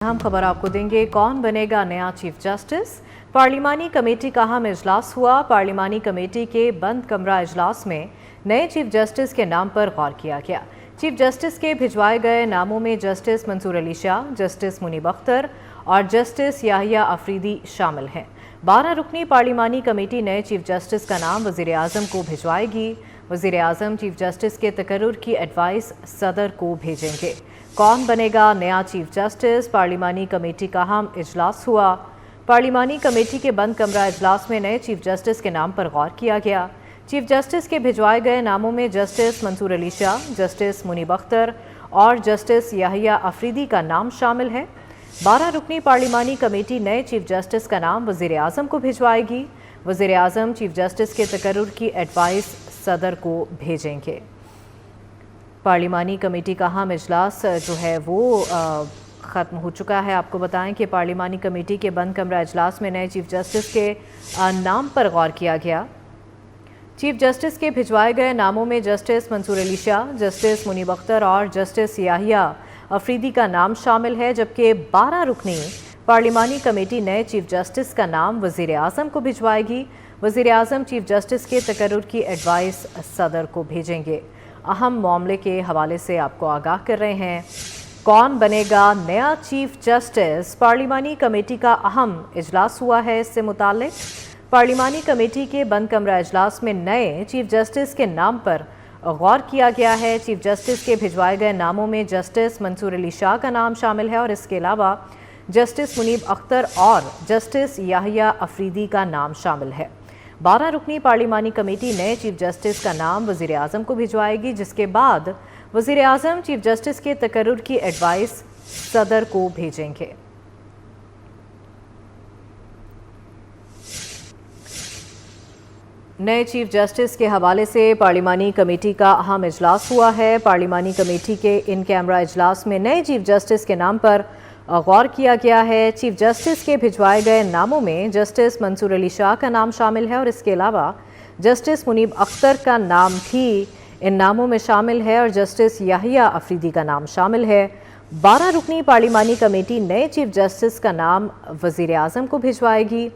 हम खबर आपको देंगे, कौन बनेगा नया चीफ जस्टिस। पार्लिमानी कमेटी का अहम इजलास हुआ। पार्लिमानी कमेटी के बंद कमरा इजलास में नए चीफ जस्टिस के नाम पर गौर किया गया। चीफ जस्टिस के भिजवाए गए नामों में जस्टिस मंसूर अली शाह, जस्टिस मुनीब अख्तर और जस्टिस याहिया अफरीदी शामिल हैं। 12 रुकनी पार्लिमानी कमेटी नए चीफ जस्टिस का नाम वज़ीर आज़म को भिजवाएगी। वज़ीर आज़म चीफ जस्टिस के तकर्रुर की एडवाइस सदर को भेजेंगे। कौन बनेगा नया चीफ जस्टिस? पार्लिमानी कमेटी का अहम इजलास हुआ। पार्लिमानी कमेटी के बंद कमरा इजलास में नए चीफ जस्टिस के नाम पर गौर किया गया। चीफ जस्टिस के भिजवाए गए नामों में जस्टिस मंसूर अली शाह, जस्टिस मुनीब अख्तर और जस्टिस याहिया अफरीदी का नाम शामिल है। 12 रुकनी पार्लिमानी कमेटी नए चीफ जस्टिस का नाम वज़ीर आज़म को भिजवाएगी। वज़ीर आज़म चीफ जस्टिस के तकर्रुर की एडवाइस सदर को भेजेंगे। पार्लिमानी कमेटी का अहम इजलास जो है वो ख़त्म हो चुका है। आपको बताएं कि पार्लिमानी कमेटी के बंद कमरा इजलास में नए चीफ जस्टिस के नाम पर गौर किया गया। चीफ जस्टिस के भिजवाए गए नामों में जस्टिस मंसूर अली शाह, जस्टिस मुनीब अख्तर और जस्टिस याहिया अफरीदी का नाम शामिल है, जबकि 12 रुकनी पार्लिमानी कमेटी नए चीफ जस्टिस का नाम वज़ीर आज़म को भिजवाएगी। वज़ीर आज़म चीफ जस्टिस के तकर्रुर की एडवाइस सदर को भेजेंगे। अहम मामले के हवाले से आपको आगाह कर रहे हैं, कौन बनेगा नया चीफ जस्टिस। पार्लिमानी कमेटी का अहम इजलास हुआ है। इससे मुताल्लिक पार्लिमानी कमेटी के बंद कमरा इजलास में नए चीफ जस्टिस के नाम पर गौर किया गया है। चीफ जस्टिस के भिजवाए गए नामों में जस्टिस मंसूर अली शाह का नाम शामिल है और इसके अलावा जस्टिस मुनीब अख्तर और जस्टिस याहिया अफरीदी का नाम शामिल है। 12 रुकनी पार्लिमानी कमेटी नए चीफ जस्टिस का नाम वज़ीर आज़म को भिजवाएगी, जिसके बाद वज़ीर आज़म चीफ जस्टिस के तकर्रुर की एडवाइस सदर को भेजेंगे। नए चीफ जस्टिस के हवाले से पार्लिमानी कमेटी का अहम इजलास हुआ है। पार्लिमानी कमेटी के इन कैमरा इजलास में नए चीफ जस्टिस के नाम पर गौर किया गया है। चीफ जस्टिस के भिजवाए गए नामों में जस्टिस मंसूर अली शाह का नाम शामिल है और इसके अलावा जस्टिस मुनीब अख्तर का नाम भी इन नामों में शामिल है और जस्टिस याहिया अफरीदी का नाम शामिल है। 12 रुकनी पार्लिमानी कमेटी नए चीफ जस्टिस का नाम वज़ीर आज़म को भिजवाएगी,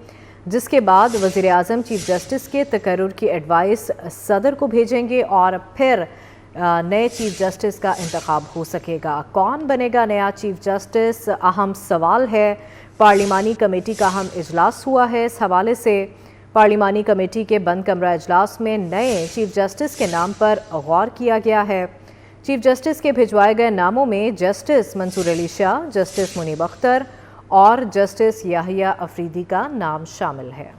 जिसके बाद वज़ीर आज़म चीफ जस्टिस के तकर्रुर की एडवाइस सदर को भेजेंगे और फिर नए चीफ जस्टिस का इंतखाब हो सकेगा। कौन बनेगा नया चीफ जस्टिस, अहम सवाल है। पार्लिमानी कमेटी का अहम इजलास हुआ है। इस हवाले से पार्लिमानी कमेटी के बंद कमरा इजलास में नए चीफ जस्टिस के नाम पर गौर किया गया है। चीफ जस्टिस के भिजवाए गए नामों में जस्टिस मंसूर अली शाह, जस्टिस मुनीब अख्तर और जस्टिस याहिया अफरीदी का नाम शामिल है।